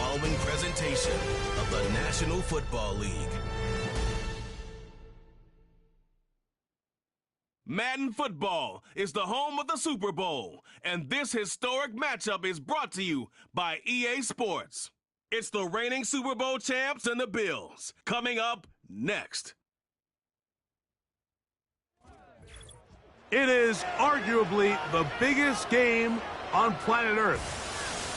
following presentation of the National Football League. Madden Football is the home of the Super Bowl, and this historic matchup is brought to you by EA Sports. It's the reigning Super Bowl champs and the Bills, coming up next. It is arguably the biggest game on planet Earth.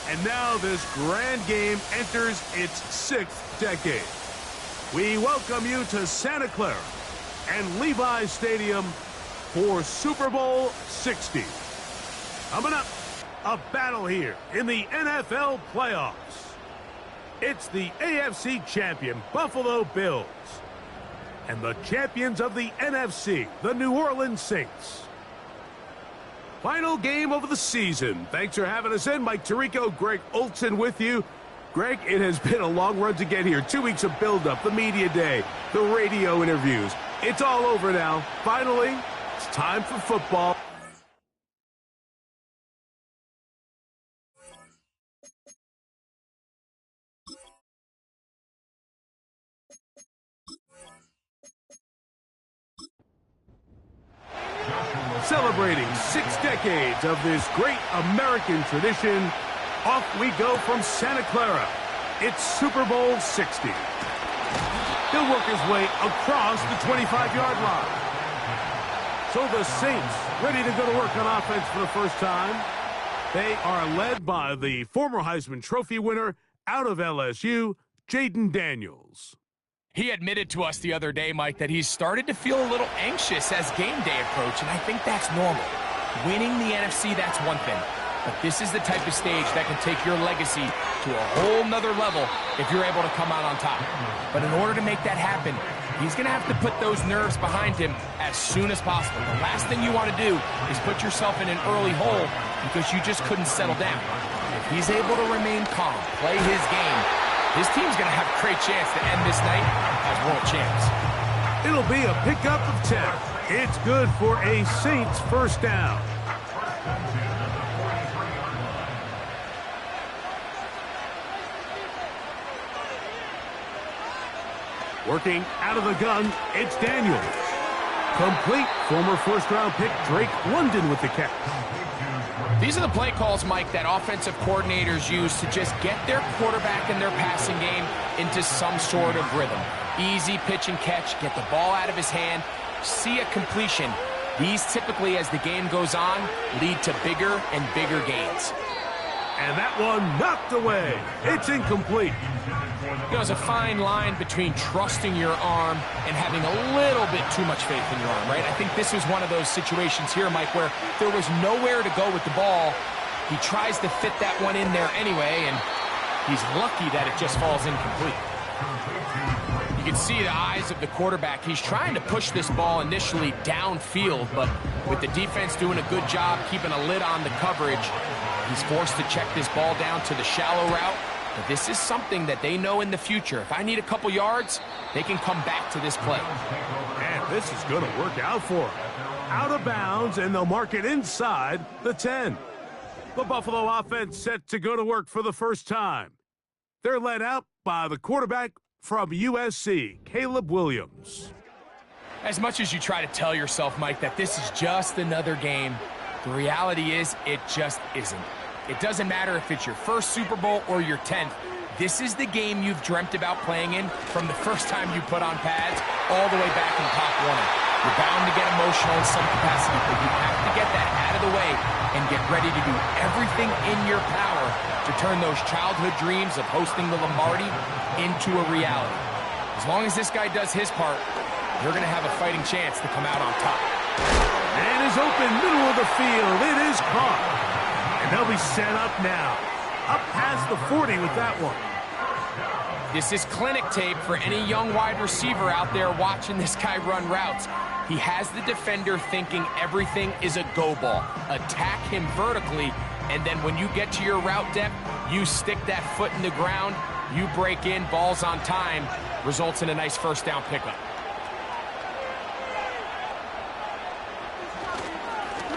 And now this grand game enters its 6th decade. We welcome you to Santa Clara and Levi's Stadium for Super Bowl 60. Coming up, a battle here in the NFL playoffs. It's the AFC champion Buffalo Bills and the champions of the NFC, the New Orleans Saints. Final game of the season. Thanks for having us in. Mike Tirico, Greg Olson with you. Greg, it has been a long run to get here. 2 weeks of build-up, the media day, the radio interviews. It's all over now. Finally, it's time for football. Celebrating 6 decades of this great American tradition, off we go from Santa Clara. It's Super Bowl 60. He'll work his way across the 25-yard line. So the Saints ready to go to work on offense for the first time. They are led by the former Heisman Trophy winner out of LSU, Jaden Daniels. He admitted to us the other day, Mike, that he's started to feel a little anxious as game day approached, and I think that's normal. Winning the NFC, that's one thing. But this is the type of stage that can take your legacy to a whole nother level if you're able to come out on top. But in order to make that happen, he's going to have to put those nerves behind him as soon as possible. The last thing you want to do is put yourself in an early hole because you just couldn't settle down. If he's able to remain calm, play his game, his team's going to have a great chance to end this night as world champs. It'll be a pickup of 10. It's good for a Saints first down. Working out of the gun, it's Daniels. Complete. Former first-round pick Drake London with the catch. These are the play calls, Mike, that offensive coordinators use to just get their quarterback and their passing game into some sort of rhythm. Easy pitch and catch, get the ball out of his hand, see a completion. These typically, as the game goes on, lead to bigger and bigger gains. And that one knocked away. It's incomplete. You know, there's a fine line between trusting your arm and having a little bit too much faith in your arm, right? I think this was one of those situations here, Mike, where there was nowhere to go with the ball. He tries to fit that one in there anyway, and he's lucky that it just falls incomplete. You can see the eyes of the quarterback. He's trying to push this ball initially downfield, but with the defense doing a good job keeping a lid on the coverage, he's forced to check this ball down to the shallow route. But this is something that they know in the future. If I need a couple yards, they can come back to this play. And this is going to work out for them. Out of bounds, and they'll mark it inside the 10. The Buffalo offense set to go to work for the first time. They're led out by the quarterback from USC, Caleb Williams. As much as you try to tell yourself, Mike, that this is just another game, the reality is it just isn't. It doesn't matter if it's your first Super Bowl or your 10th. This is the game you've dreamt about playing in from the first time you put on pads all the way back in Pop Warner. You're bound to get emotional in some capacity, but you have to get that out of the way and get ready to do everything in your power to turn those childhood dreams of hosting the Lombardi into a reality. As long as this guy does his part, you're going to have a fighting chance to come out on top. And is open, middle of the field. It is caught. And they'll be set up now. Up past the 40 with that one. This is clinic tape for any young wide receiver out there watching this guy run routes. He has the defender thinking everything is a go ball. Attack him vertically, and then when you get to your route depth, you stick that foot in the ground, you break in, ball's on time, results in a nice first down pickup.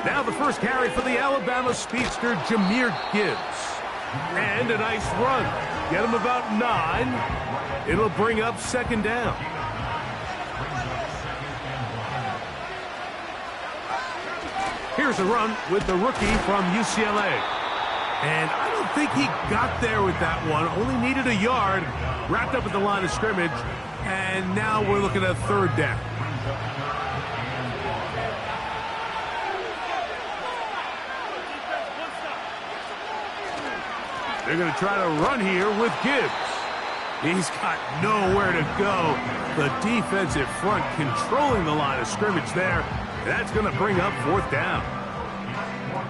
Now the first carry for the Alabama speedster, Jahmyr Gibbs. And a nice run. get him about 9. It'll bring up second down. Here's a run with the rookie from UCLA. And I don't think he got there with that one. Only needed a yard. Wrapped up at the line of scrimmage. And now we're looking at third down. They're going to try to run here with Gibbs. He's got nowhere to go. The defensive front controlling the line of scrimmage there. That's going to bring up fourth down.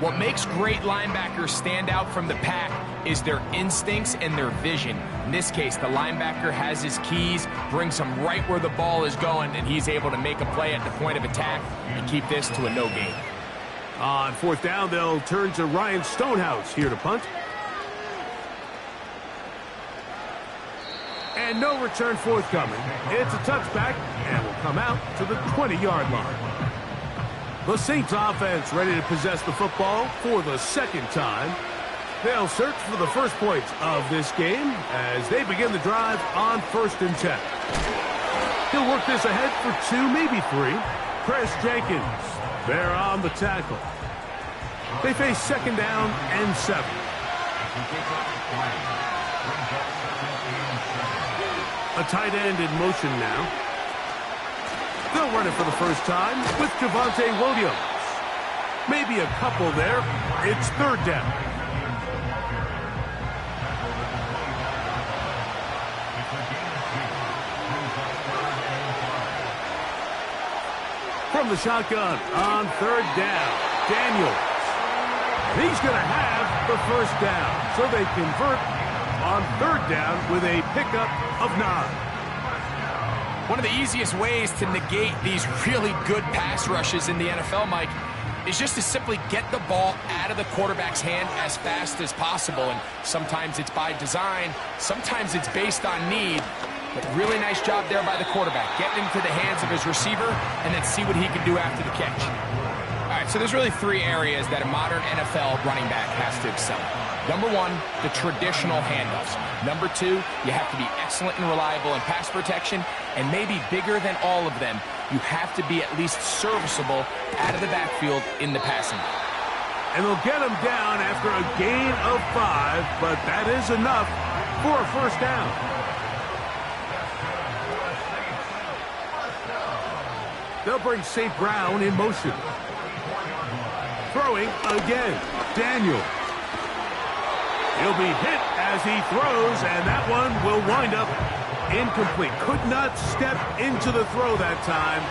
What makes great linebackers stand out from the pack is their instincts and their vision. In this case, the linebacker has his keys, brings him right where the ball is going, and he's able to make a play at the point of attack and keep this to a no gain. On fourth down, they'll turn to Ryan Stonehouse here to punt. And no return forthcoming. It's a touchback and will come out to the 20-yard line. The Saints offense ready to possess the football for the second time. They'll search for the first points of this game as they begin the drive on 1st and 10. He'll work this ahead for 2, maybe 3. Chris Jenkins, there on the tackle. They face second down and 7. A tight end in motion now. They'll run it for the first time with Javonte Williams. Maybe a couple there. It's third down. From the shotgun on third down, Daniels. He's going to have the first down. So they convert on third down with a pickup of 9. One of the easiest ways to negate these really good pass rushes in the NFL, Mike, is just to simply get the ball out of the quarterback's hand as fast as possible. And sometimes it's by design, sometimes it's based on need. But really nice job there by the quarterback, getting into the hands of his receiver and then see what he can do after the catch. All right, so there's really 3 areas that a modern NFL running back has to excel. Number 1, the traditional handoffs. Number 2, you have to be excellent and reliable in pass protection, and maybe bigger than all of them, you have to be at least serviceable out of the backfield in the passing game. And they'll get him down after a gain of 5, but that is enough for a first down. They'll bring St. Brown in motion. Throwing again, Daniel. He'll be hit as he throws, and that one will wind up incomplete. Could not step into the throw that time.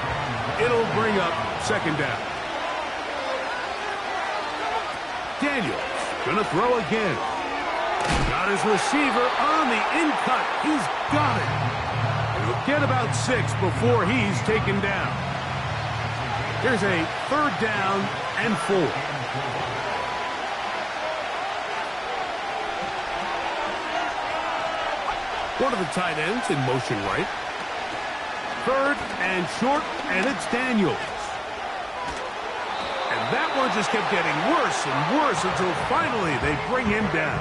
It'll bring up second down. Daniels gonna throw again. Got his receiver on the in-cut. He's got it. He'll get about 6 before he's taken down. Here's a third down and 4. One of the tight ends in motion right. Third and short, and it's Daniels. And that one just kept getting worse and worse until finally they bring him down.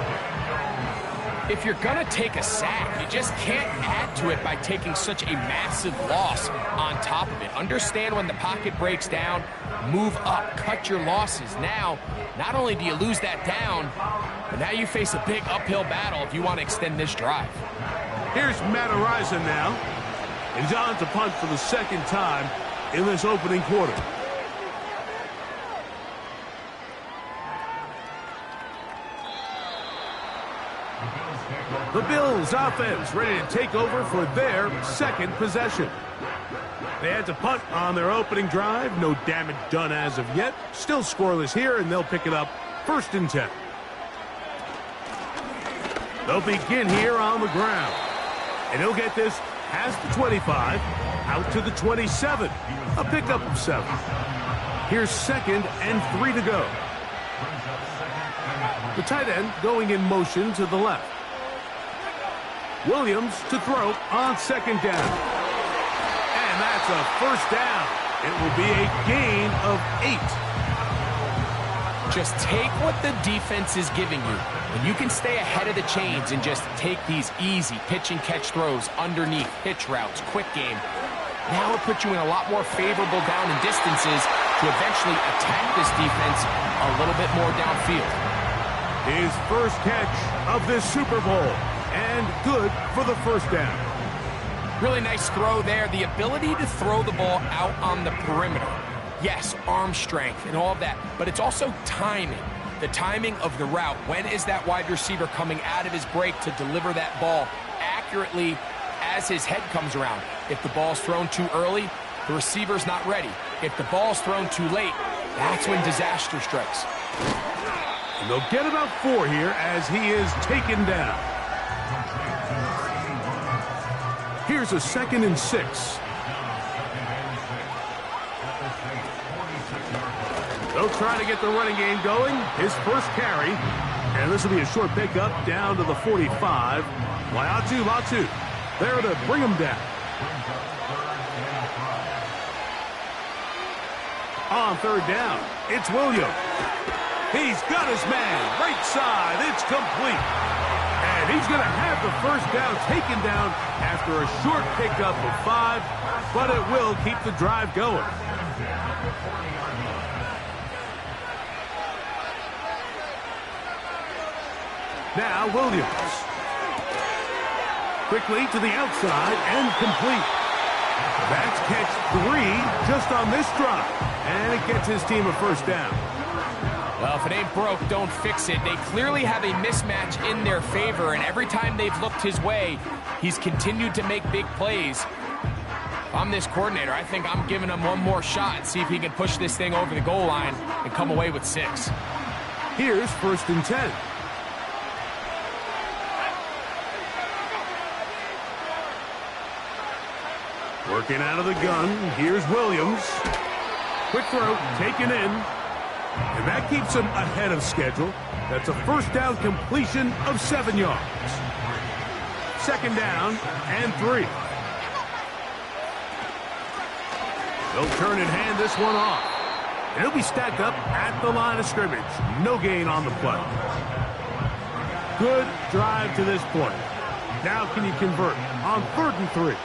If you're going to take a sack, you just can't add to it by taking such a massive loss on top of it. Understand when the pocket breaks down, move up, cut your losses. Now, not only do you lose that down, but now you face a big uphill battle if you want to extend this drive. Here's Matt Araiza now. And he's on to punt for the second time in this opening quarter. The Bills offense ready to take over for their second possession. They had to punt on their opening drive. No damage done as of yet. Still scoreless here, and they'll pick it up 1st and 10. They'll begin here on the ground. And he'll get this past the 25, out to the 27. A pickup of 7. Here's 2nd and 3 to go. The tight end going in motion to the left. Williams to throw on 2nd down. And that's a first down. It will be a gain of 8. Just take what the defense is giving you. And you can stay ahead of the chains and just take these easy pitch and catch throws underneath, pitch routes, quick game. Now it puts you in a lot more favorable down and distances to eventually attack this defense a little bit more downfield. His first catch of this Super Bowl, and good for the first down. Really nice throw there. The ability to throw the ball out on the perimeter. Yes, arm strength and all of that, but it's also timing. The timing of the route. When is that wide receiver coming out of his break to deliver that ball accurately as his head comes around? If the ball's thrown too early, the receiver's not ready. If the ball's thrown too late, that's when disaster strikes. And they'll get about 4 here as he is taken down. Here's a 2nd and 6. They'll try to get the running game going. His first carry. And this will be a short pickup down to the 45. Latu there to bring him down. On 3rd down, it's Williams. He's got his man. Right side. It's complete. And he's going to have the first down taken down after a short pickup of 5. But it will keep the drive going. Now Williams. Quickly to the outside and complete. That's catch 3 just on this drive. And it gets his team a first down. Well, if it ain't broke, don't fix it. They clearly have a mismatch in their favor, and every time they've looked his way, he's continued to make big plays. If I'm this coordinator, I think I'm giving him one more shot and see if he can push this thing over the goal line and come away with 6. Here's 1st and 10. Working out of the gun, here's Williams. Quick throw, taken in. And that keeps him ahead of schedule. That's a first down completion of 7 yards. 2nd down and 3. They'll turn and hand this one off. And it'll be stacked up at the line of scrimmage. No gain on the play. Good drive to this point. Now can you convert on 3rd and 3?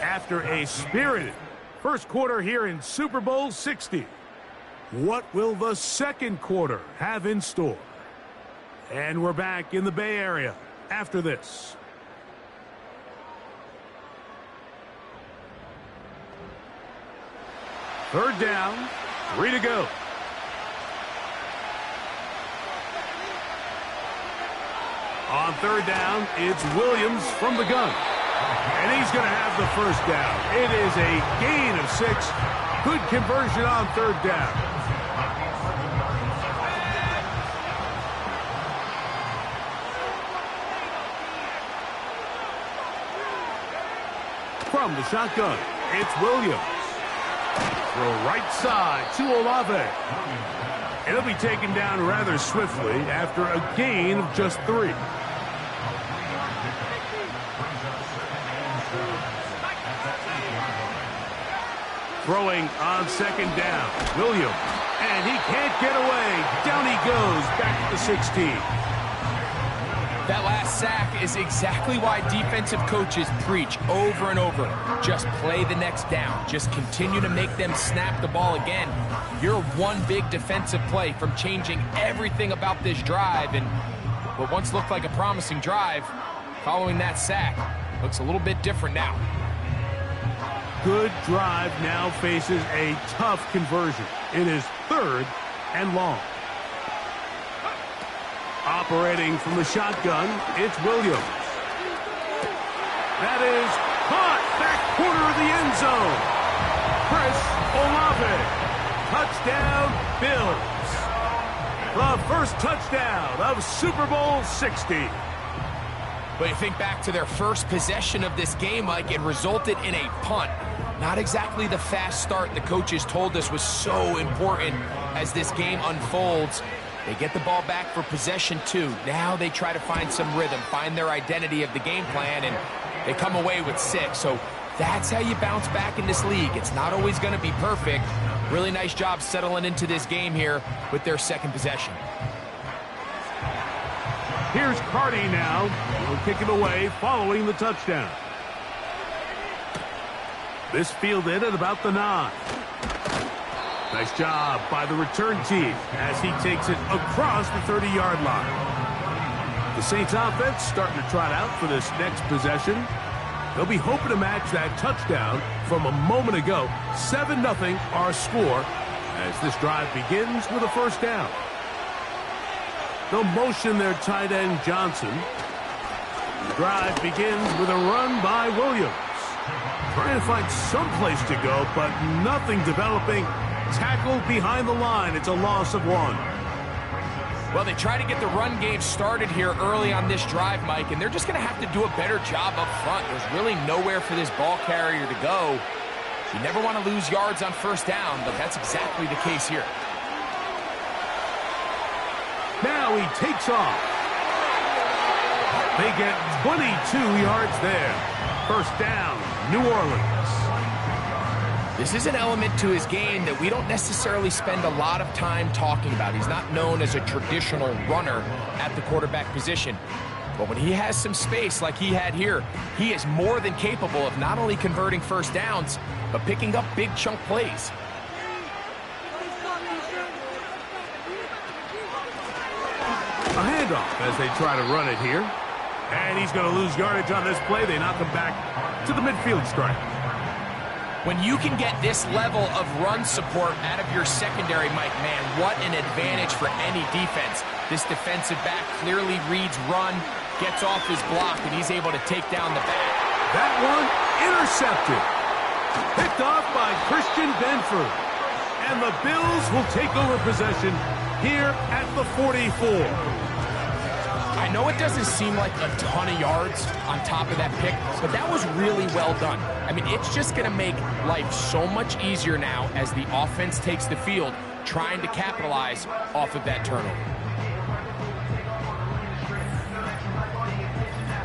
After a spirited first quarter here in Super Bowl 60. What will the second quarter have in store? And we're back in the Bay Area after this. Third down, 3 to go. On 3rd down, it's Williams from the gun. And he's going to have the first down. It is a gain of 6. Good conversion on 3rd down. From the shotgun, it's Williams. Throw right side to Olave. It'll be taken down rather swiftly after a gain of just 3. Throwing on 2nd down, Williams, and he can't get away. Down he goes, back at the 16. That last sack is exactly why defensive coaches preach over and over. Just play the next down. Just continue to make them snap the ball again. You're one big defensive play from changing everything about this drive, and what once looked like a promising drive, following that sack, looks a little bit different now. Good drive now faces a tough conversion. It is 3rd and long. Operating from the shotgun, it's Williams. That is caught back corner of the end zone. Chris Olave. Touchdown, Bills. The first touchdown of Super Bowl 60. But you think back to their first possession of this game, Mike, it resulted in a punt. Not exactly the fast start the coaches told us was so important as this game unfolds. They get the ball back for possession 2. Now they try to find some rhythm, find their identity of the game plan, and they come away with 6. So That's how you bounce back in this league. It's not always going to be perfect. Really nice job settling into this game here with their second possession. Here's Carty now. He'll kick it away following the touchdown. This fielded at about the 9. Nice job by the return team as he takes it across the 30-yard line. The Saints offense starting to trot out for this next possession. They'll be hoping to match that touchdown from a moment ago. 7-0 our score as this drive begins with a first down. They'll motion their tight end Johnson. The drive begins with a run by Williams. Trying to find some place to go, but nothing developing. Tackled behind the line. It's a loss of 1. Well, they try to get the run game started here early on this drive, Mike, and they're just going to have to do a better job up front. There's really nowhere for this ball carrier to go. You never want to lose yards on first down, but that's exactly the case here. Now he takes off. They get 22 yards there. First down, New Orleans. This is an element to his game that we don't necessarily spend a lot of time talking about. He's not known as a traditional runner at the quarterback position. But when he has some space like he had here, he is more than capable of not only converting first downs, but picking up big chunk plays. A handoff as they try to run it here. And he's going to lose yardage on this play. They knock him back to the midfield stripe. When you can get this level of run support out of your secondary, Mike, man, what an advantage for any defense. This defensive back clearly reads run, gets off his block, and he's able to take down the back. That one intercepted. Picked off by Christian Benford. And the Bills will take over possession here at the 44. I know it doesn't seem like a ton of yards on top of that pick, but that was really well done. I mean, it's just going to make life so much easier now as the offense takes the field, trying to capitalize off of that turnover.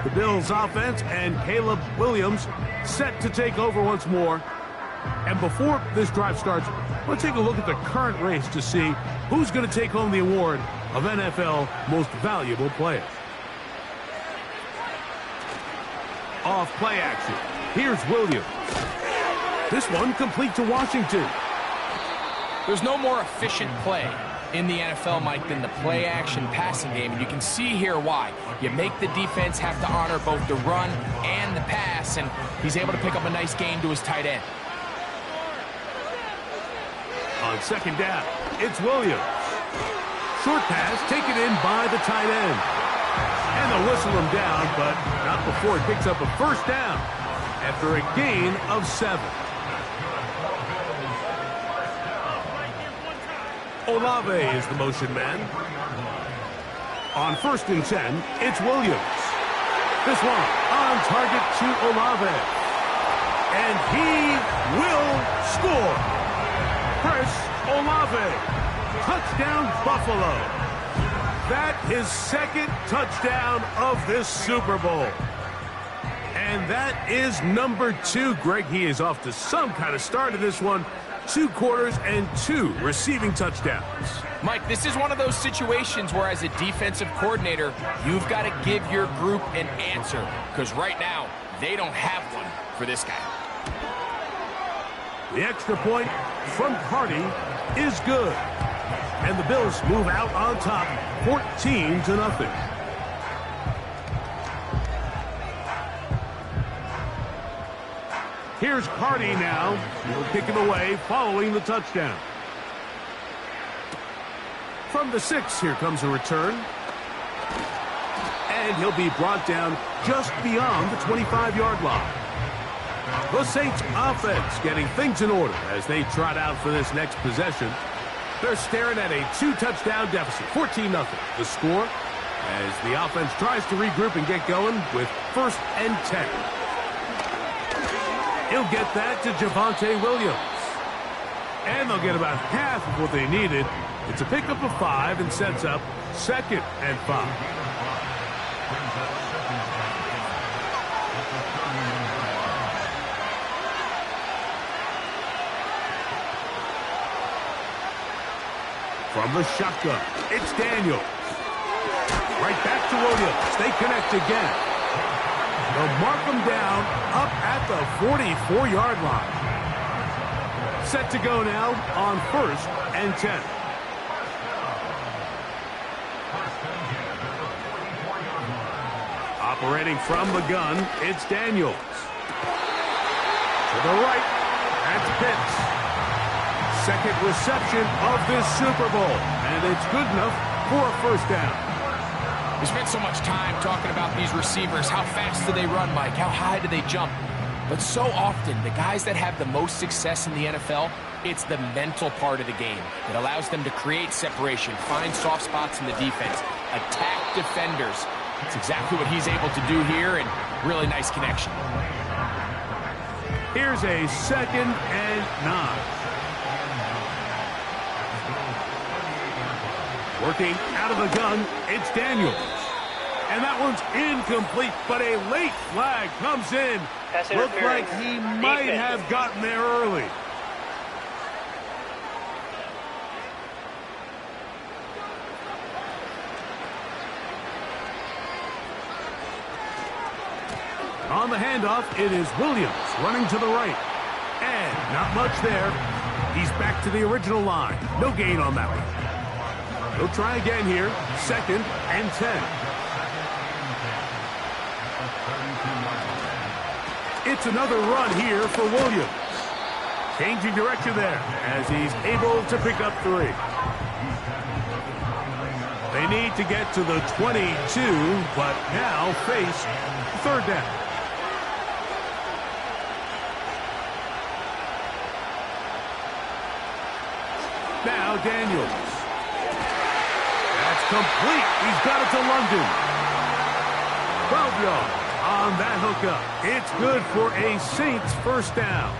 The Bills offense and Caleb Williams set to take over once more. And before this drive starts, let's take a look at the current race to see who's going to take home the award of NFL Most Valuable Player. Off play action. Here's Williams. This one complete to Washington. There's no more efficient play in the NFL, Mike, than the play action passing game. And you can see here why. You make the defense have to honor both the run and the pass, and he's able to pick up a nice gain to his tight end. On second down, it's Williams. Short pass taken in by the tight end. And they'll whistle him down, but not before he picks up a first down after a gain of 7. Olave is the motion man. On 1st and 10, it's Williams. This one on target to Olave. And he will score. Chris Olave. Touchdown, Buffalo. That his second touchdown of this Super Bowl. And that is number 2. Greg, he is off to some kind of start in this one. 2 quarters and 2 receiving touchdowns. Mike, this is one of those situations where as a defensive coordinator, you've got to give your group an answer. Because right now, they don't have one for this guy. The extra point from Carty is good. And the Bills move out on top, 14-0. Here's Carty now. He'll kick it away following the touchdown. From the 6, here comes a return. And he'll be brought down just beyond the 25-yard line. The Saints offense getting things in order as they trot out for this next possession. They're staring at a 2-touchdown deficit, 14-0. The score as the offense tries to regroup and get going with 1st and 10. He'll get that to Javonte Williams. And they'll get about half of what they needed. It's a pickup of 5 and sets up 2nd and 5. From the shotgun, it's Daniels. Right back to Williams. They connect again. They'll mark them down up at the 44-yard line. Set to go now on 1st and 10. Operating from the gun, it's Daniels. To the right, that's Pitts. Second reception of this Super Bowl, and it's good enough for a first down. We spent so much time talking about these receivers. How fast do they run, Mike? How high do they jump? But so often, the guys that have the most success in the NFL, it's the mental part of the game. It allows them to create separation, find soft spots in the defense, attack defenders. It's exactly what he's able to do here, and really nice connection. Here's a 2nd and 9. Working out of the gun, it's Daniels. And that one's incomplete, but a late flag comes in. Looked like he might have gotten there early. On the handoff, it is Williams running to the right. And not much there. He's back to the original line. No gain on that one. He'll try again here. 2nd and 10. It's another run here for Williams. Changing direction there as he's able to pick up 3. They need to get to the 22, but now face 3rd down. Now Daniels. That's complete. He's got it to London. 12 yards on that hookup. It's good for a Saints first down.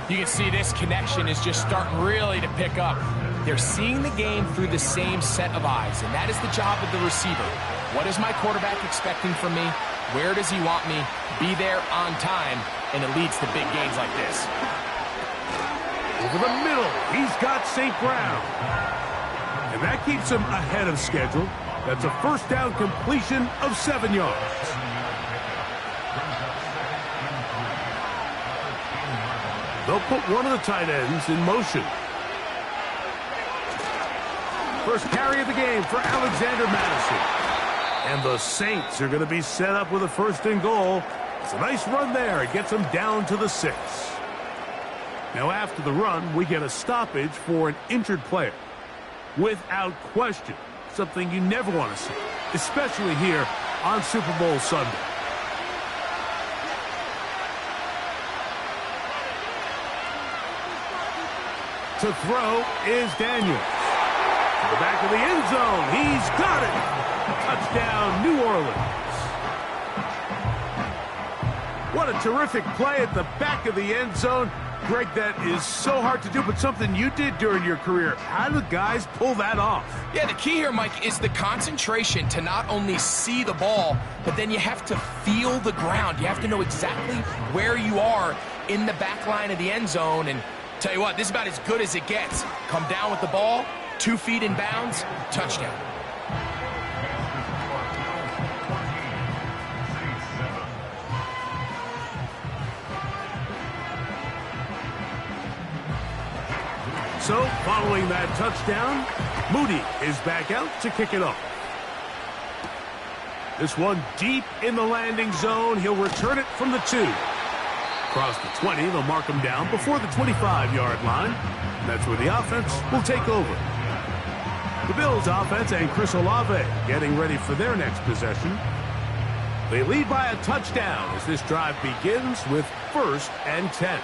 You can see this connection is just starting really to pick up. They're seeing the game through the same set of eyes, and that is the job of the receiver. What is my quarterback expecting from me? Where does he want me? Be there on time, and it leads to big gains like this. Over the middle, he's got St. Brown. And that keeps him ahead of schedule. That's a first down completion of 7 yards. They'll put one of the tight ends in motion. First carry of the game for Alexander Madison. And the Saints are going to be set up with a 1st and goal. It's a nice run there. It gets them down to the 6. Now after the run, we get a stoppage for an injured player. Without question, something you never want to see, especially here on Super Bowl Sunday. To throw is Daniels. To the back of the end zone. He's got it. Touchdown, New Orleans. What a terrific play at the back of the end zone. Greg, that is so hard to do, but something you did during your career. How do guys pull that off? Yeah, the key here, Mike, is the concentration to not only see the ball, but then you have to feel the ground. You have to know exactly where you are in the back line of the end zone. And tell you what, this is about as good as it gets. Come down with the ball, 2 feet in bounds, touchdown. So, following that touchdown, Moody is back out to kick it off. This one deep in the landing zone. He'll return it from the 2. Across the 20, they'll mark him down before the 25-yard line. That's where the offense will take over. The Bills offense and Chris Olave getting ready for their next possession. They lead by a touchdown as this drive begins with 1st and 10.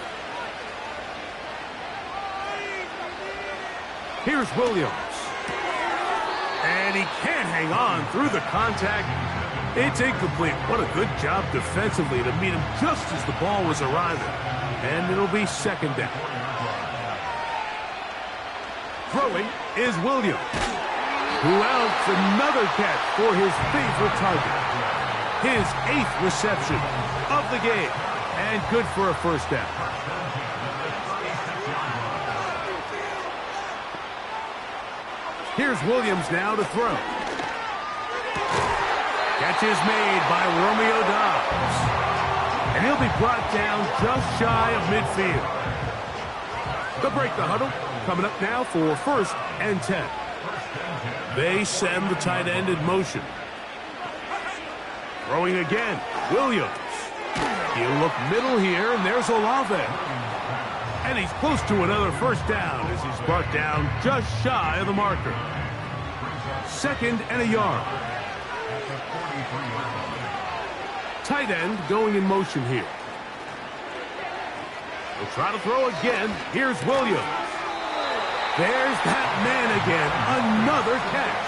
Here's Williams. And he can't hang on through the contact. It's incomplete. What a good job defensively to meet him just as the ball was arriving. And it'll be 2nd down. Throwing is Williams. Who else? Another catch for his favorite target. His 8th reception of the game. And good for a first down. Here's Williams now to throw. Catch is made by Romeo Dobbs. And he'll be brought down just shy of midfield. They'll break the huddle. Coming up now for 1st and 10. They send the tight end in motion. Throwing again, Williams. He'll look middle here, and there's Olave. And he's close to another first down as he's brought down just shy of the marker. 2nd and a yard. Tight end going in motion here. He'll try to throw again. Here's Williams. There's that man again. Another catch.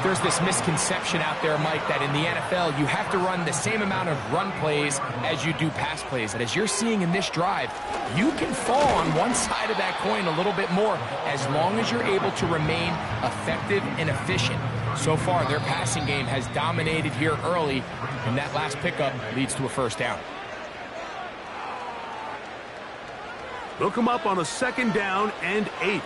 There's this misconception out there, Mike, that in the NFL, you have to run the same amount of run plays as you do pass plays. And as you're seeing in this drive, you can fall on one side of that coin a little bit more as long as you're able to remain effective and efficient. So far, their passing game has dominated here early, and that last pickup leads to a first down. They'll come up on a 2nd down and 8.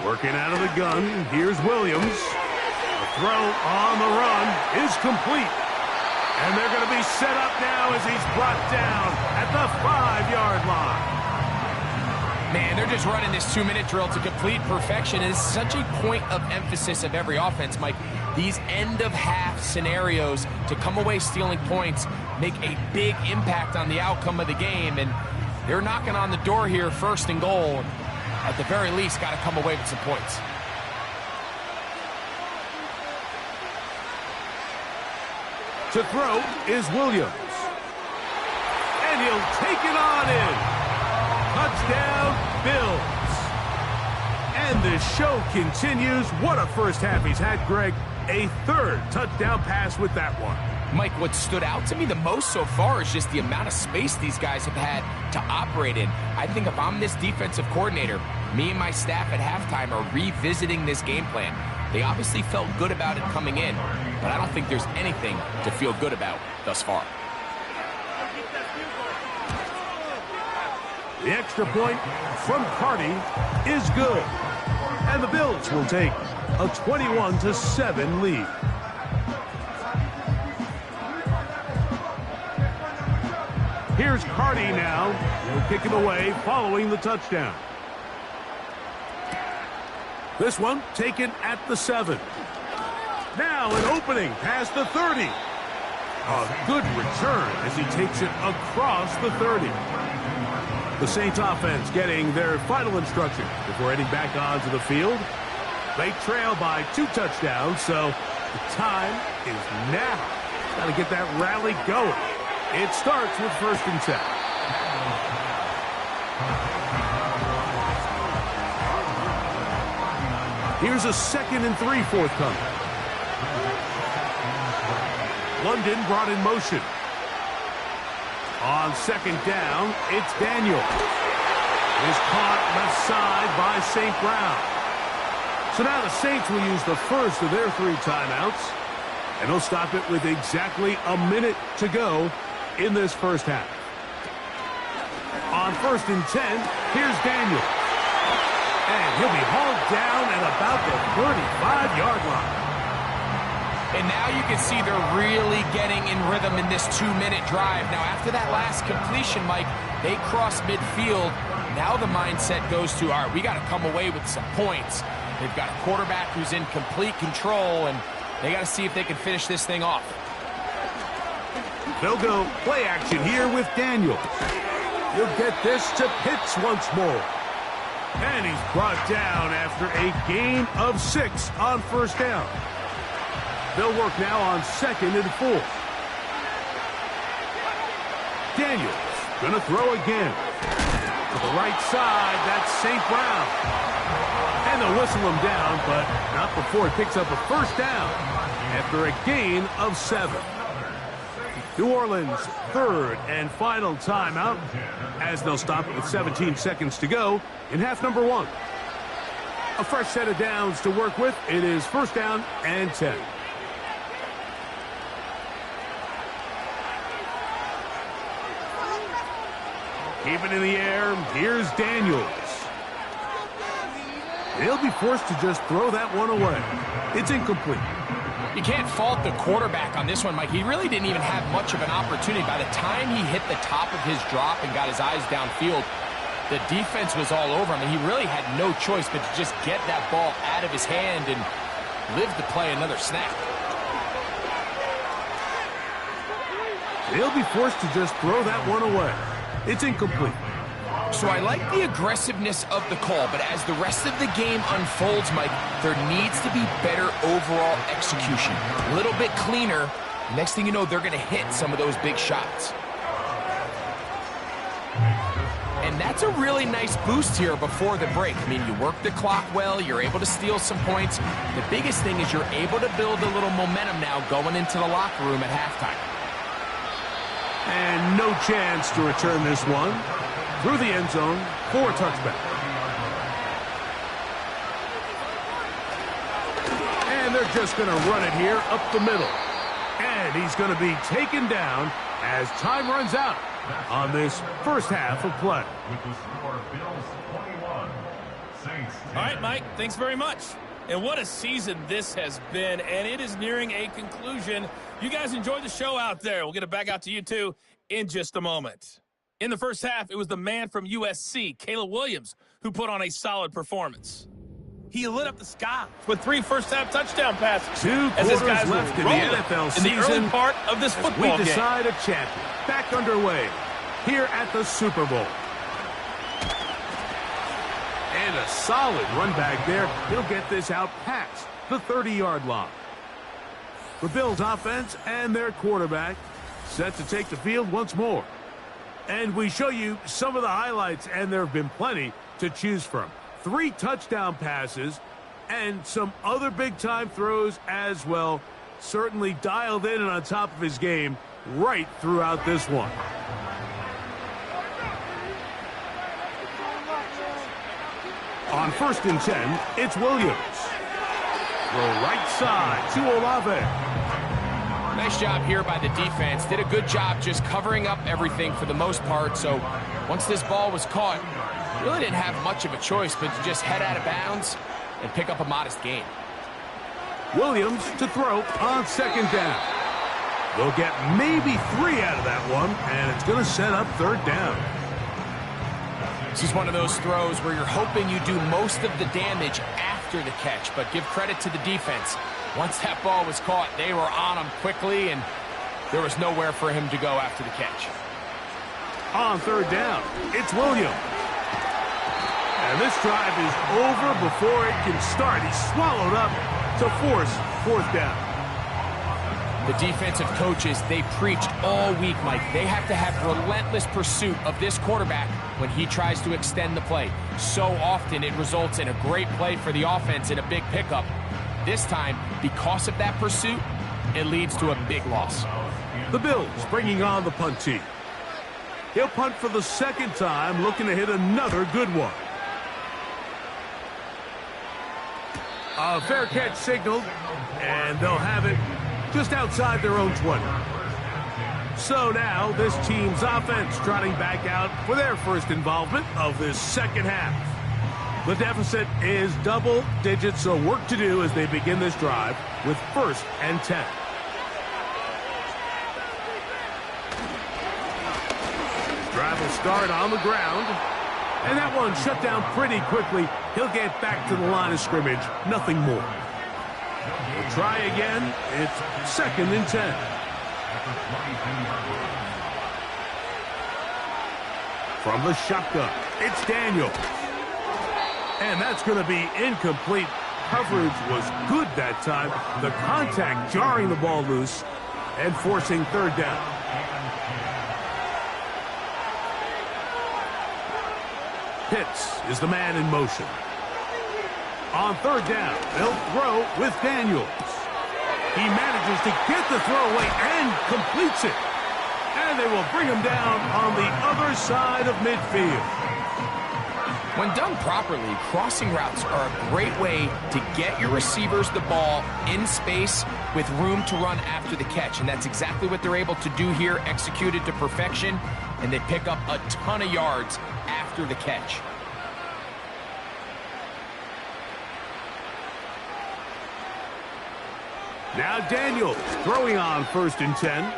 Working out of the gun, here's Williams. The throw on the run is complete. And they're going to be set up now as he's brought down at the 5-yard line. Man, they're just running this 2-minute drill to complete perfection. It is such a point of emphasis of every offense, Mike. These end-of-half scenarios to come away stealing points make a big impact on the outcome of the game. And they're knocking on the door here, 1st and goal. At the very least, got to come away with some points. To throw is Williams. And he'll take it on in. Touchdown, Bills. And the show continues. What a first half he's had, Greg. A 3rd touchdown pass with that one. Mike, what stood out to me the most so far is just the amount of space these guys have had to operate in. I think if I'm this defensive coordinator, me and my staff at halftime are revisiting this game plan. They obviously felt good about it coming in, but I don't think there's anything to feel good about thus far. The extra point from Carty is good. And the Bills will take a 21-7 lead. Here's Carty now. He'll kick it away following the touchdown. This one taken at the 7. Now an opening past the 30. A good return as he takes it across the 30. The Saints offense getting their final instruction before heading back onto the field. They trail by 2 touchdowns, so the time is now. Got to get that rally going. It starts with 1st and 10. Here's a 2nd and 3 forthcoming. London brought in motion. On 2nd down, it's Daniel. Is caught left side by St. Brown. So now the Saints will use the first of their 3 timeouts, and they'll stop it with exactly a minute to go in this first half. On 1st and 10, here's Daniel. And he'll be hauled down at about the 35-yard line. And now you can see they're really getting in rhythm in this 2-minute drive. Now, after that last completion, Mike, they cross midfield. Now the mindset goes to, all right, we got to come away with some points. They've got a quarterback who's in complete control, and they got to see if they can finish this thing off. They'll go play action here with Daniel. He'll get this to Pitts once more. And he's brought down after a gain of 6 on 1st down. They'll work now on 2nd and 4. Daniels gonna throw again. To the right side, that's St. Brown. And they'll whistle him down, but not before he picks up a 1st down after a gain of 7. New Orleans' 3rd and final timeout as they'll stop it with 17 seconds to go in half number 1. A fresh set of downs to work with. It is 1st down and 10. Keep it in the air. Here's Daniels. He'll be forced to just throw that one away. It's incomplete. You can't fault the quarterback on this one, Mike. He really didn't even have much of an opportunity. By the time he hit the top of his drop and got his eyes downfield, the defense was all over him, and he really had no choice but to just get that ball out of his hand and live to play another snap. He'll be forced to just throw that one away. It's incomplete. So I like the aggressiveness of the call, but as the rest of the game unfolds, Mike, there needs to be better overall execution. A little bit cleaner. Next thing you know, they're going to hit some of those big shots. And that's a really nice boost here before the break. I mean, you work the clock well, you're able to steal some points. The biggest thing is you're able to build a little momentum now going into the locker room at halftime. And no chance to return this one. Through the end zone for a touchback. And they're just going to run it here up the middle. And he's going to be taken down as time runs out on this first half of play. All right, Mike, thanks very much. And what a season this has been, and it is nearing a conclusion. You guys enjoy the show out there. We'll get it back out to you, too, in just a moment. In the first half, it was the man from USC, Caleb Williams, who put on a solid performance. He lit up the sky with 3 first-half touchdown passes. 2 quarters left in the NFL season. In the early part of this football game. We decide a champion. Back underway here at the Super Bowl. And a solid run back there. He'll get this out past the 30-yard line. The Bills offense and their quarterback set to take the field once more. And we show you some of the highlights, and there have been plenty to choose from. 3 touchdown passes and some other big-time throws as well. Certainly dialed in and on top of his game right throughout this one. On 1st and 10, it's Williams. Throw right side to Olave. Nice job here by the defense. Did a good job just covering up everything for the most part. So once this ball was caught, really didn't have much of a choice but to just head out of bounds and pick up a modest gain. Williams to throw on 2nd down. They'll get maybe 3 out of that one, and it's going to set up 3rd down. This is one of those throws where you're hoping you do most of the damage after the catch, but give credit to the defense. Once that ball was caught, they were on him quickly, and there was nowhere for him to go after the catch. On 3rd down, it's Williams. And this drive is over before it can start. He's swallowed up to force 4th down. The defensive coaches, they preached all week, Mike. They have to have relentless pursuit of this quarterback when he tries to extend the play. So often it results in a great play for the offense and a big pickup. This time, because of that pursuit, it leads to a big loss. The Bills bringing on the punt team. He'll punt for the 2nd time, looking to hit another good one. A fair catch signaled, and they'll have it just outside their own 20. So now this team's offense trotting back out for their first involvement of this 2nd half. The deficit is double digits, so work to do as they begin this drive with 1st and 10. Drive will start on the ground. And that one shut down pretty quickly. He'll get back to the line of scrimmage. Nothing more. We'll try again. It's 2nd and 10. From the shotgun, it's Daniel. And that's going to be incomplete. Coverage was good that time. The contact jarring the ball loose and forcing 3rd down. Pitts is the man in motion. On 3rd down, they'll throw with Daniels. He manages to get the throw away and completes it. And they will bring him down on the other side of midfield. When done properly, crossing routes are a great way to get your receivers the ball in space with room to run after the catch. And that's exactly what they're able to do here, executed to perfection. And they pick up a ton of yards after the catch. Now Daniels throwing on 1st and 10.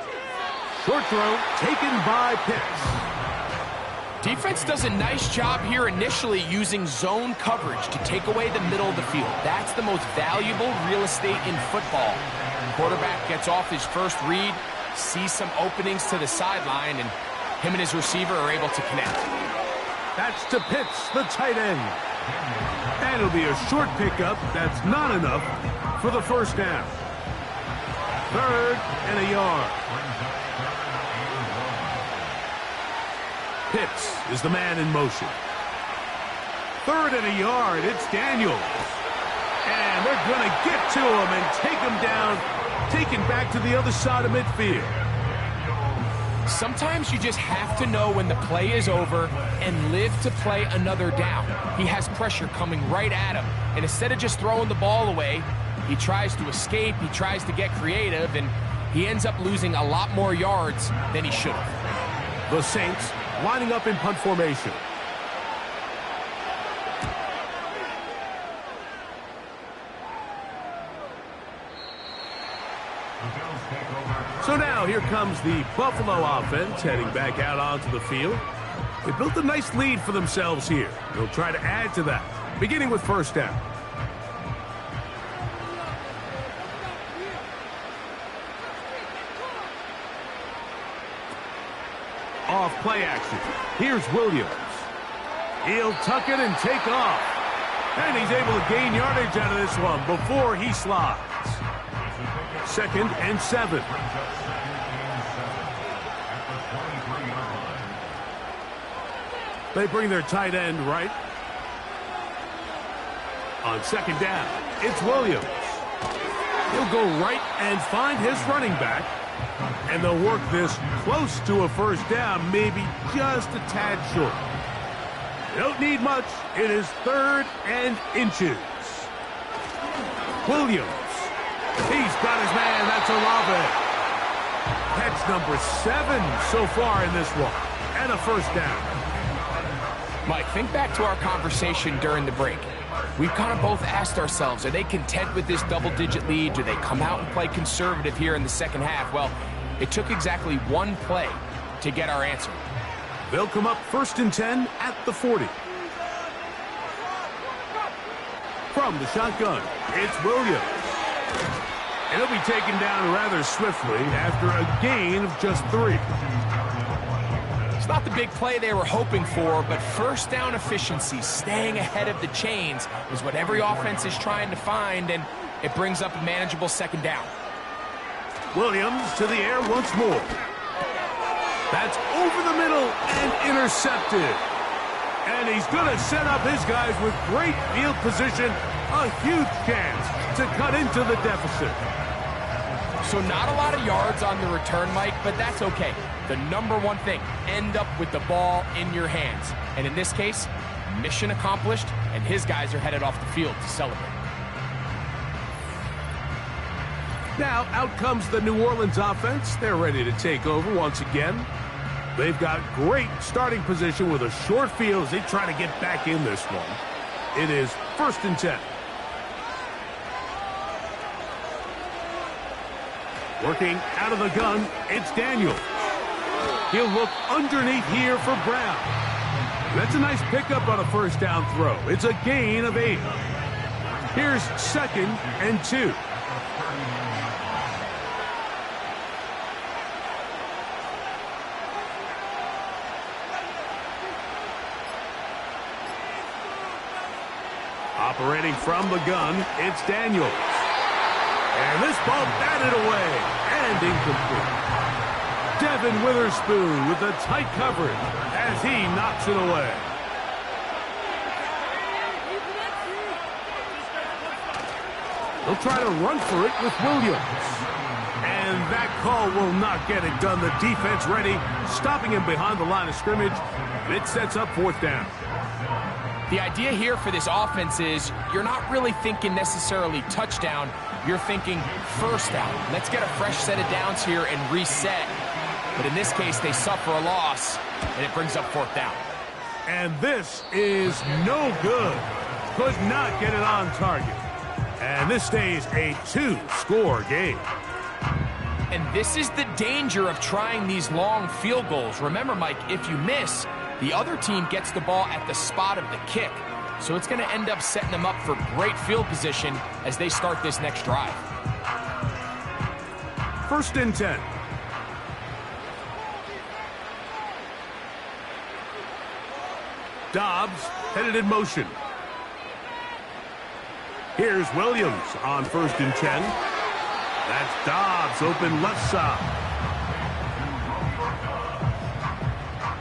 Short throw taken by Pitts. Defense does a nice job here initially using zone coverage to take away the middle of the field. That's the most valuable real estate in football. Quarterback gets off his first read, sees some openings to the sideline, and him and his receiver are able to connect. That's to Pitts, the tight end. And it'll be a short pickup. That's not enough for the first down. 3rd and a yard. Pitts is the man in motion. 3rd and a yard. It's Daniels. And they're going to get to him and take him down, taken back to the other side of midfield. Sometimes you just have to know when the play is over and live to play another down. He has pressure coming right at him, and instead of just throwing the ball away, he tries to escape, he tries to get creative, and he ends up losing a lot more yards than he should have. The Saints lining up in punt formation. So now here comes the Buffalo offense heading back out onto the field. They built a nice lead for themselves here. They'll try to add to that, beginning with 1st down. Off play action. Here's Williams. He'll tuck it and take off. And he's able to gain yardage out of this one before he slides. 2nd and 7. They bring their tight end right. On 2nd down, it's Williams. He'll go right and find his running back. And they'll work this close to a first down, maybe just a tad short. They don't need much. It is 3rd and inches. Williams. He's got his man. That's Olave. Catch number 7 so far in this one. And a first down. Mike, think back to our conversation during the break. We've kind of both asked ourselves, are they content with this double-digit lead? Do they come out and play conservative here in the second half? Well, it took exactly one play to get our answer. They'll come up 1st and 10 at the 40. From the shotgun, it's Williams. And he'll be taken down rather swiftly after a gain of just 3. It's not the big play they were hoping for, but first down efficiency, staying ahead of the chains, is what every offense is trying to find, and it brings up a manageable 2nd down. Williams to the air once more. That's over the middle and intercepted. And he's going to set up his guys with great field position. A huge chance to cut into the deficit. So not a lot of yards on the return, Mike, but that's okay. The number one thing, end up with the ball in your hands. And in this case, mission accomplished, and his guys are headed off the field to celebrate. Now out comes the New Orleans offense. They're ready to take over once again. They've got great starting position with a short field as they try to get back in this one. It is 1st and 10. Working out of the gun, it's Daniels. He'll look underneath here for Brown. That's a nice pickup on a first down throw. It's a gain of 8. Here's 2nd and 2. Operating from the gun, it's Daniels. And this ball batted away and incomplete. Devin Witherspoon with a tight coverage as he knocks it away. They'll try to run for it with Williams. And that call will not get it done. The defense ready, stopping him behind the line of scrimmage. And it sets up 4th down. The idea here for this offense is you're not really thinking necessarily touchdown. You're thinking first down. Let's get a fresh set of downs here and reset. But in this case, they suffer a loss, and it brings up 4th down. And this is no good. Could not get it on target. And this stays a 2-score game. And this is the danger of trying these long field goals. Remember, Mike, if you miss, the other team gets the ball at the spot of the kick. So it's going to end up setting them up for great field position as they start this next drive. 1st and 10. Dobbs headed in motion. Here's Williams on 1st and 10. That's Dobbs open left side.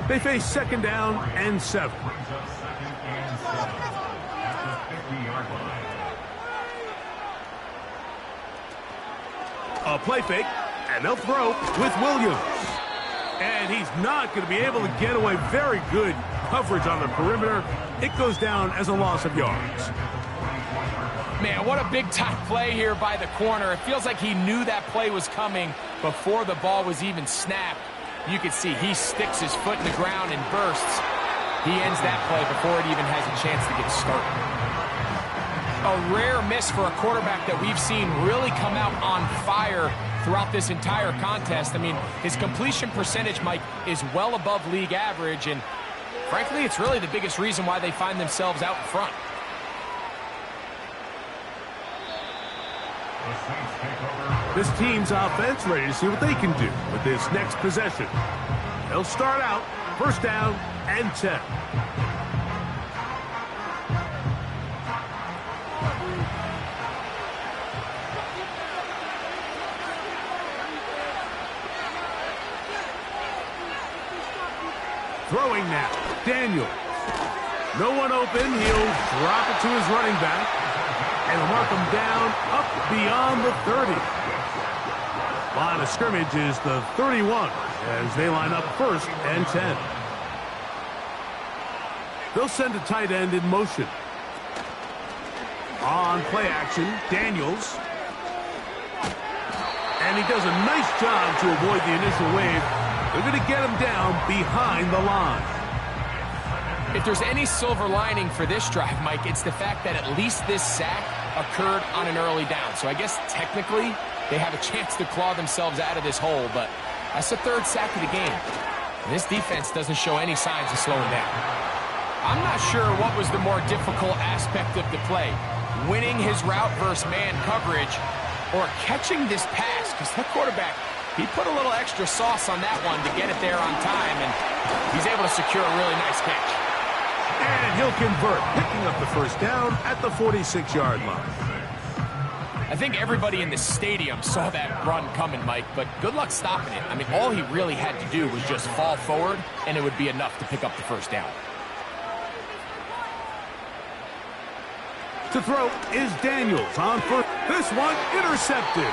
They face 2nd down and 7. A play fake, and they'll throw with Williams. And he's not going to be able to get away. Very good coverage on the perimeter. It goes down as a loss of yards. Man, what a big-time play here by the corner. It feels like he knew that play was coming before the ball was even snapped. You can see he sticks his foot in the ground and bursts. He ends that play before it even has a chance to get started. A rare miss for a quarterback that we've seen really come out on fire throughout this entire contest. I mean, his completion percentage, Mike, is well above league average, and frankly, it's really the biggest reason why they find themselves out in front. This team's offense ready to see what they can do with this next possession. They'll start out 1st down and 10. Throwing now, Daniels. No one open. He'll drop it to his running back and mark him down up beyond the 30. Line of scrimmage is the 31 as they line up 1st and 10. They'll send a tight end in motion. On play action, Daniels. And he does a nice job to avoid the initial wave. They're going to get him down behind the line. If there's any silver lining for this drive, Mike, it's the fact that at least this sack occurred on an early down. So I guess technically they have a chance to claw themselves out of this hole, but that's the 3rd sack of the game. And this defense doesn't show any signs of slowing down. I'm not sure what was the more difficult aspect of the play, winning his route versus man coverage or catching this pass, because that quarterback, he put a little extra sauce on that one to get it there on time, and he's able to secure a really nice catch. And he'll convert, picking up the 1st down at the 46-yard line. I think everybody in the stadium saw that run coming, Mike, but good luck stopping it. I mean, all he really had to do was just fall forward, and it would be enough to pick up the 1st down. To throw is Daniels on 1st. This one intercepted.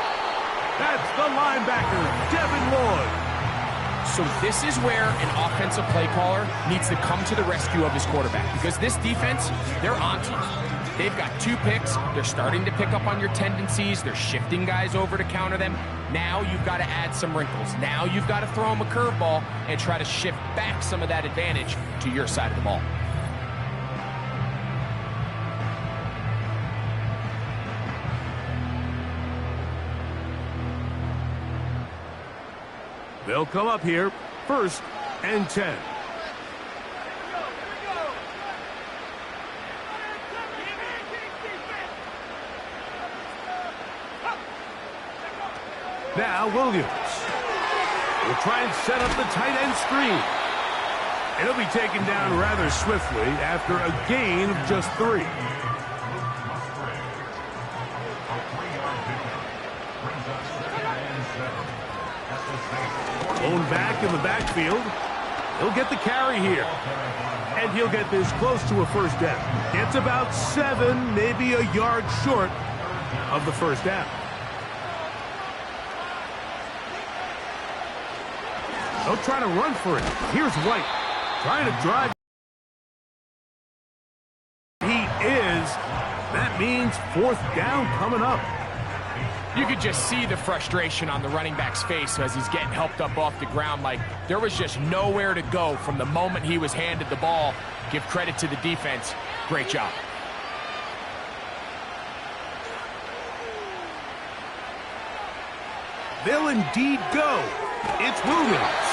That's the linebacker, Devin Lloyd. So this is where an offensive play caller needs to come to the rescue of his quarterback, because this defense, they're onto you. They've got 2 picks. They're starting to pick up on your tendencies. They're shifting guys over to counter them. Now you've got to add some wrinkles. Now you've got to throw them a curveball and try to shift back some of that advantage to your side of the ball. They'll come up here, 1st and 10. Now Williams will try and set up the tight end screen. It'll be taken down rather swiftly after a gain of just 3. Owned back in the backfield. He'll get the carry here. And he'll get this close to a 1st down. It's about 7, maybe a yard short of the 1st down. They'll try to run for it. Here's White trying to drive. He is. That means 4th down coming up. You could just see the frustration on the running back's face as he's getting helped up off the ground. Like, there was just nowhere to go from the moment he was handed the ball. Give credit to the defense. Great job. they'll indeed go. It's Williams.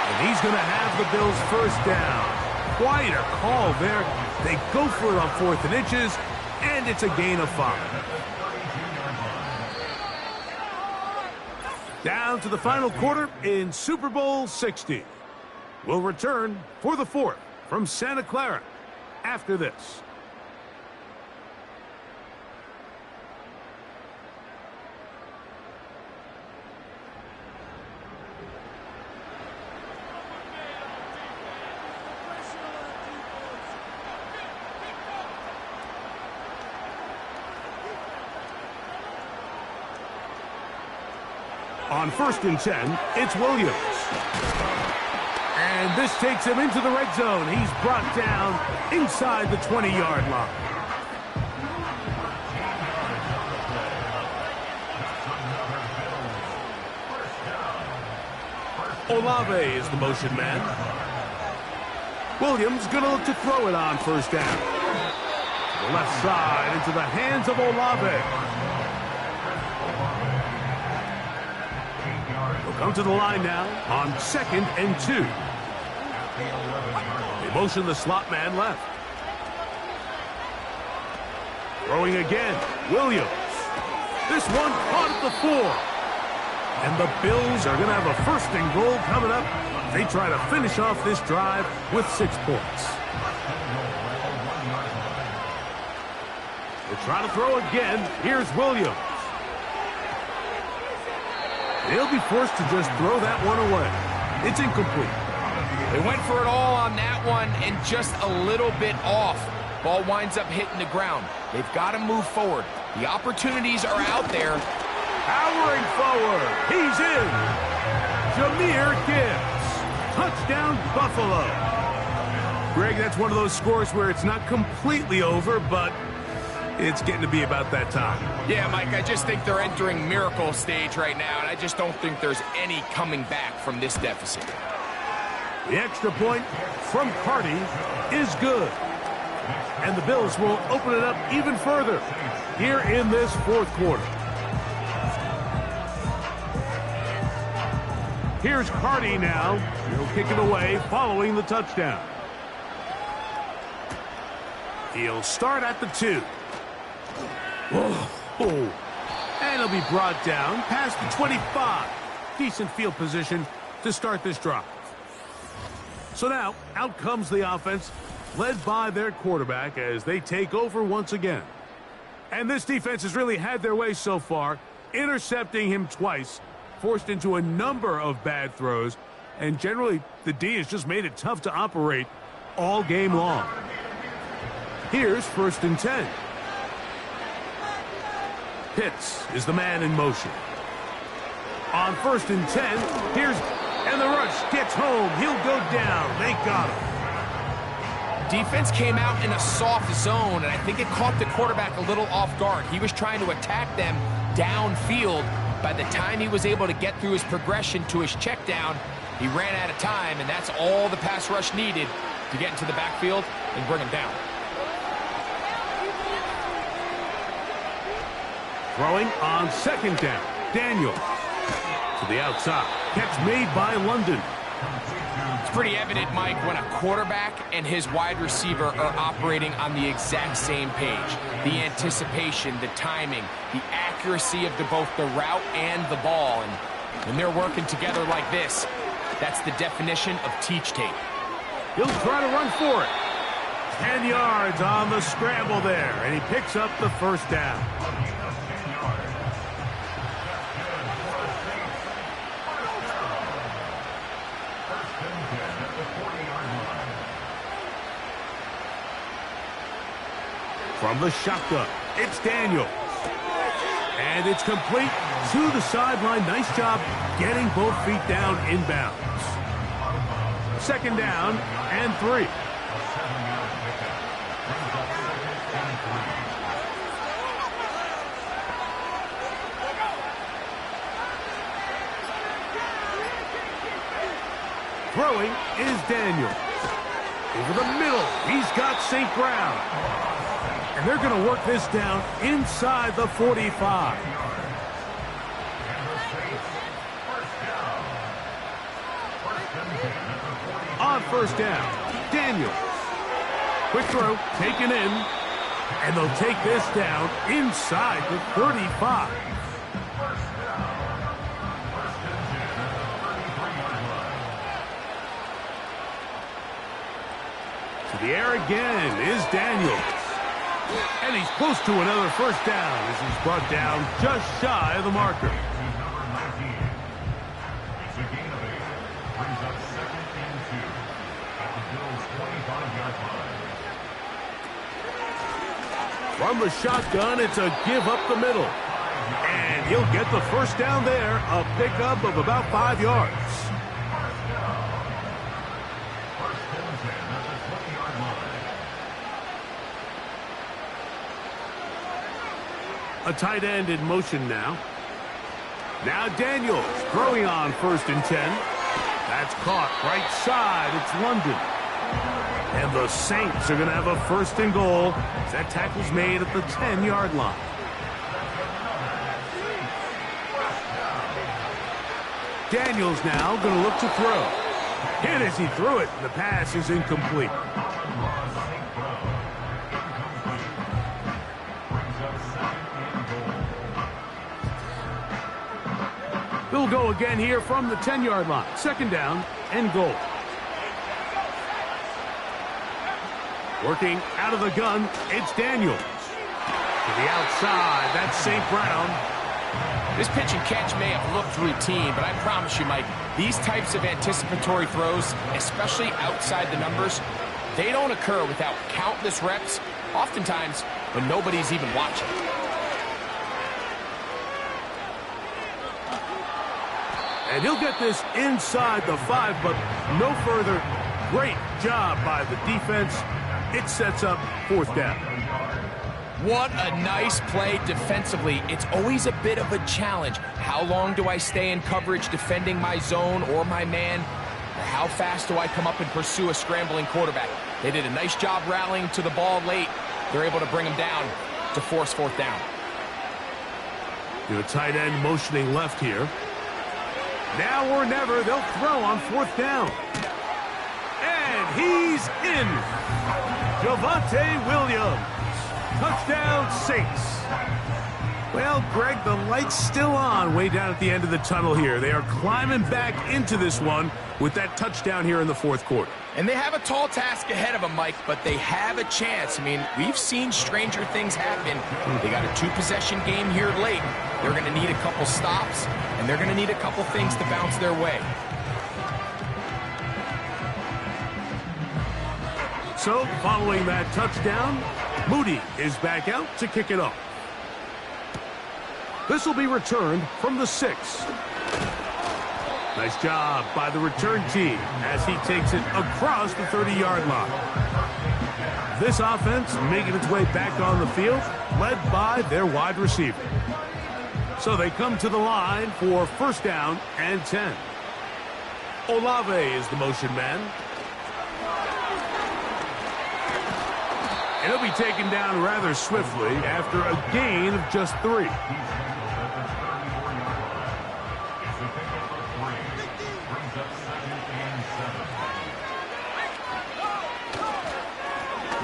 And he's going to have the Bills first down. Quite a call there. They go for it on 4th and inches, and it's a gain of 5. Down to the final quarter in Super Bowl 60. We'll return for the 4th from Santa Clara after this. On 1st and 10, it's Williams. And this takes him into the red zone. He's brought down inside the 20-yard line. Olave is the motion man. Williams going to look to throw it on 1st down. To the left side into the hands of Olave. Come to the line now on 2nd and 2. They motion the slot man left. Throwing again, Williams. This one caught at the 4. And the Bills are going to have a 1st and goal coming up. They try to finish off this drive with 6 points. They'll try to throw again. Here's Williams. They'll be forced to just throw that one away. It's incomplete. They went for it all on that one and just a little bit off. Ball winds up hitting the ground. They've got to move forward. The opportunities are out there. Powering forward. He's in. Jahmyr Gibbs. Touchdown, Buffalo. Greg, that's one of those scores where it's not completely over, but it's getting to be about that time. Yeah, Mike, I just think they're entering miracle stage right now, and I just don't think there's any coming back from this deficit. The extra point from Carty is good. And the Bills will open it up even further here in this 4th quarter. Here's Carty now. He'll kick it away following the touchdown. He'll start at the 2. Oh. And he'll be brought down past the 25. Decent field position to start this drive. So now, out comes the offense, led by their quarterback as they take over once again. And this defense has really had their way so far, intercepting him twice, forced into a number of bad throws, and generally the D has just made it tough to operate all game long. Here's 1st and 10. Pitts is the man in motion. On 1st and 10, and the rush gets home. He'll go down. They got him. Defense came out in a soft zone, and I think it caught the quarterback a little off guard. He was trying to attack them downfield. By the time he was able to get through his progression to his check down, he ran out of time, and that's all the pass rush needed to get into the backfield and bring him down. Throwing on 2nd down. Daniel to the outside. Catch made by London. It's pretty evident, Mike, when a quarterback and his wide receiver are operating on the exact same page. The anticipation, the timing, the accuracy of both the route and the ball. And when they're working together like this, that's the definition of teach tape. He'll try to run for it. 10 yards on the scramble there, and he picks up the 1st down. From the shotgun, it's Daniels. And it's complete to the sideline. Nice job getting both feet down inbounds. 2nd down and 3. Throwing is Daniels. Over the middle, he's got St. Brown. And they're going to work this down inside the 45. on first down. Daniels. Quick throw, taken in. And they'll take this down inside the 35. To the air again is Daniels. And he's close to another first down as he's brought down just shy of the marker. It's a gain of 8. Brings up 2nd and 2 at the Bills' 25-yard line. From the shotgun, it's a give up the middle. And he'll get the first down there, a pickup of about 5 yards. A tight end in motion now. Now Daniels throwing on 1st and 10. That's caught right side. It's London. And the Saints are going to have a 1st and goal as that tackle's made at the 10-yard line. Daniels now going to look to throw. Hit as he threw it. The pass is incomplete. They'll go again here from the 10-yard line. 2nd down and goal. Working out of the gun, it's Daniels. To the outside, that's St. Brown. This pitch and catch may have looked routine, but I promise you, Mike, these types of anticipatory throws, especially outside the numbers, they don't occur without countless reps, oftentimes when nobody's even watching. And he'll get this inside the 5, but no further. Great job by the defense. It sets up 4th down. What a nice play defensively. It's always a bit of a challenge. How long do I stay in coverage defending my zone or my man? Or how fast do I come up and pursue a scrambling quarterback? They did a nice job rallying to the ball late. They're able to bring him down to force 4th down. The tight end motioning left here. Now or never, they'll throw on 4th down. And he's in. Javonte Williams. Touchdown, Saints. Well, Greg, the light's still on way down at the end of the tunnel here. They are climbing back into this one with that touchdown here in the 4th quarter. And they have a tall task ahead of them, Mike, but they have a chance. I mean, we've seen stranger things happen. They got a 2-possession game here late. They're going to need a couple stops, and they're going to need a couple things to bounce their way. So, following that touchdown, Moody is back out to kick it off. This will be returned from the 6. Nice job by the return team as he takes it across the 30-yard line. This offense making its way back on the field, led by their wide receiver. So they come to the line for 1st down and 10. Olave is the motion man. And he'll be taken down rather swiftly after a gain of just 3.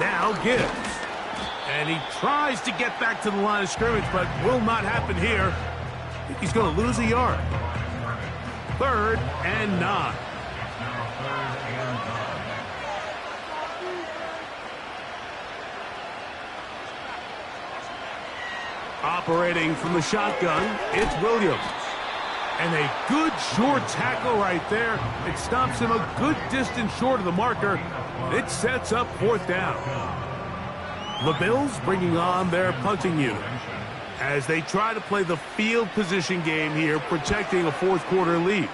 Now Gibbs. And he tries to get back to the line of scrimmage, but will not happen here. I think he's going to lose a yard. 3rd and 9. Operating from the shotgun, it's Williams. And a good short tackle right there. It stops him a good distance short of the marker. It sets up 4th down. The Bills bringing on their punting unit as they try to play the field position game here, protecting a 4th quarter lead.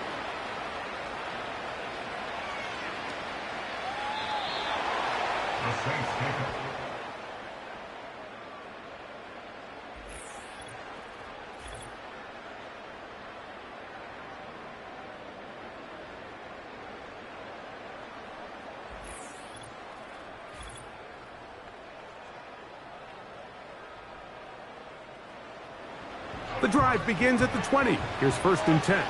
The drive begins at the 20. Here's 1st and 10.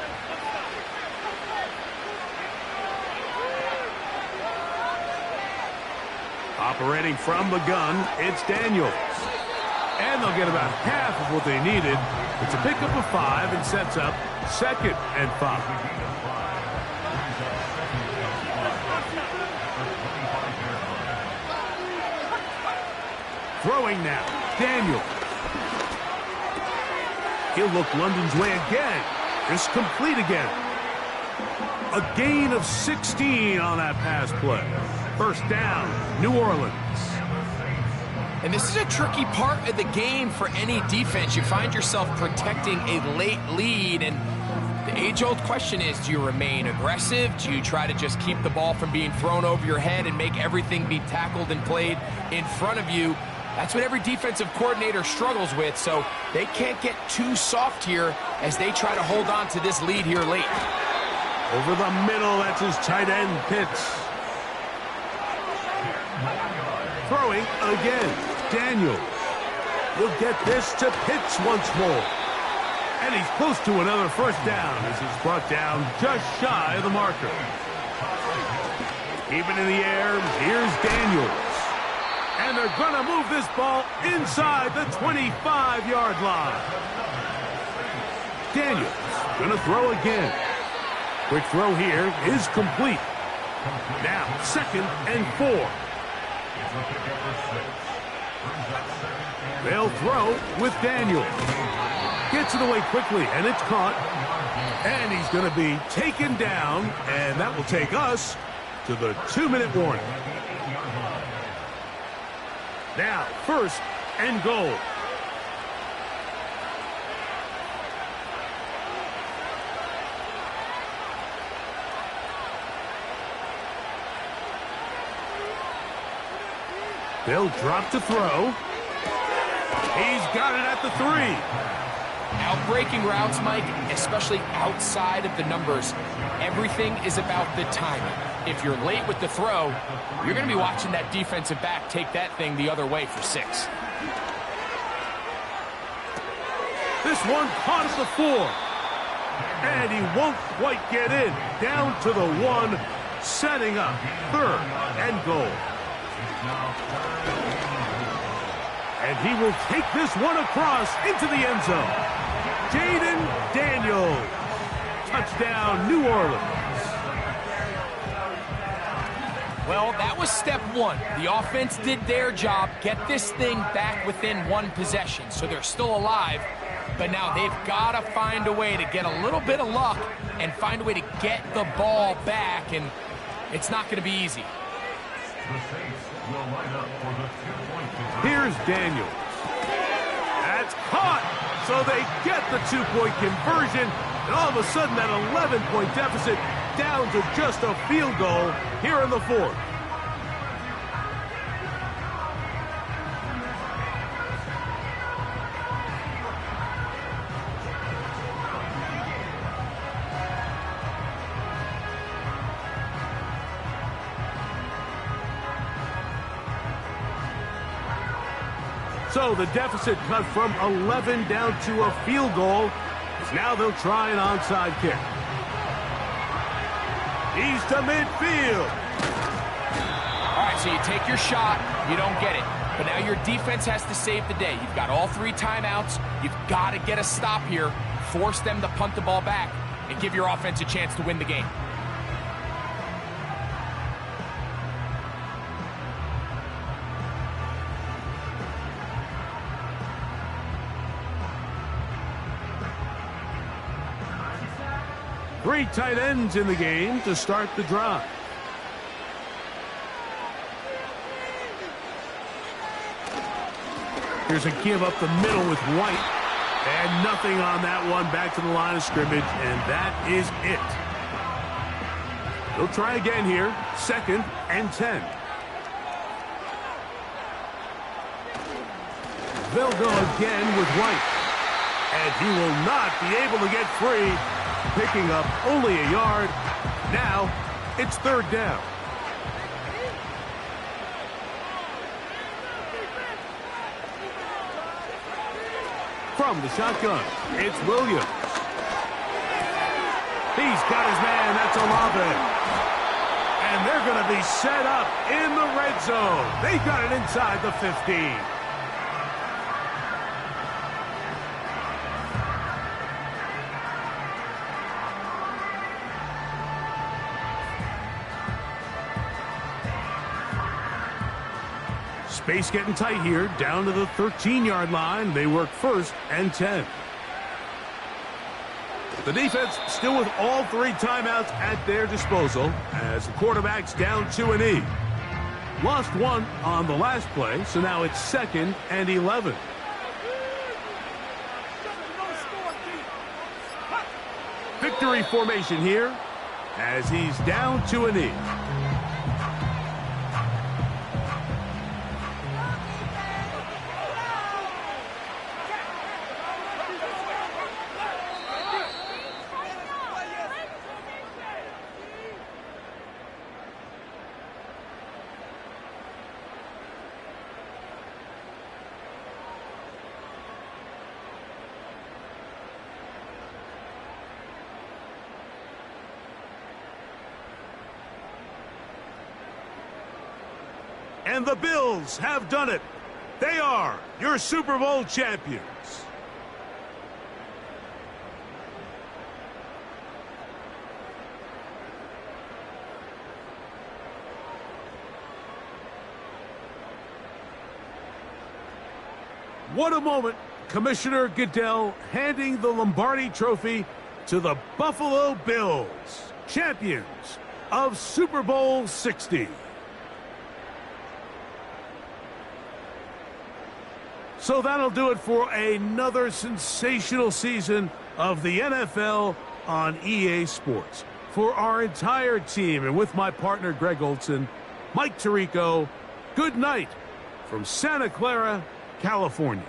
Operating from the gun, it's Daniels. And they'll get about half of what they needed. It's a pickup of 5 and sets up 2nd and 5. Throwing now, Daniels. He'll look London's way again. It's complete again. A gain of 16 on that pass play. First down, New Orleans. And this is a tricky part of the game for any defense. You find yourself protecting a late lead, and the age-old question is, do you remain aggressive? Do you try to just keep the ball from being thrown over your head and make everything be tackled and played in front of you? That's what every defensive coordinator struggles with, so they can't get too soft here as they try to hold on to this lead here late. Over the middle, that's his tight end, Pitts. Throwing again, Daniels. He'll get this to Pitts once more. And he's close to another first down as he's brought down just shy of the marker. Even in the air, here's Daniels. And they're going to move this ball inside the 25-yard line. Daniels going to throw again. Quick throw here is complete. Now 2nd and 4. They'll throw with Daniels. Gets it away quickly, and it's caught. And he's going to be taken down, and that will take us to the 2-minute warning. Now, 1st and goal. They'll drop to throw. He's got it at the 3. Outbreaking routes, Mike, especially outside of the numbers, everything is about the timing. If you're late with the throw, you're going to be watching that defensive back take that thing the other way for 6. This one caught at the 4. And he won't quite get in. Down to the 1, setting up 3rd and goal. And he will take this one across into the end zone. Jaden Daniels. Touchdown, New Orleans. Well, that was step 1. The offense did their job, get this thing back within 1 possession, so they're still alive. But now they've got to find a way to get a little bit of luck and find a way to get the ball back, and it's not going to be easy. Here's Daniels. That's caught, so they get the 2-point conversion, and all of a sudden that 11-point deficit down to just a field goal here in the 4th. So the deficit cut from 11 down to a field goal, as now they'll try an onside kick. He's to midfield. All right, so you take your shot, you don't get it. But now your defense has to save the day. You've got all 3 timeouts. You've got to get a stop here, force them to punt the ball back, and give your offense a chance to win the game. Three tight ends in the game to start the drive. Here's a give up the middle with White. And nothing on that one. Back to the line of scrimmage, and that is it. They'll try again here. 2nd and 10. They'll go again with White. And he will not be able to get free. Picking up only a yard. Now it's 3rd down. From the shotgun, it's Williams. He's got his man. That's Olave. And they're going to be set up in the red zone. They got it inside the 15. Space getting tight here, down to the 13-yard line. They work 1st and 10. The defense still with all 3 timeouts at their disposal as the quarterback's down to an E. Lost 1 on the last play, so now it's 2nd and 11. Victory formation here as he's down to an E. And the Bills have done it. They are your Super Bowl champions. What a moment. Commissioner Goodell handing the Lombardi Trophy to the Buffalo Bills, champions of Super Bowl 60. So that'll do it for another sensational season of the NFL on EA Sports. For our entire team and with my partner Greg Olson, Mike Tirico, good night from Santa Clara, California.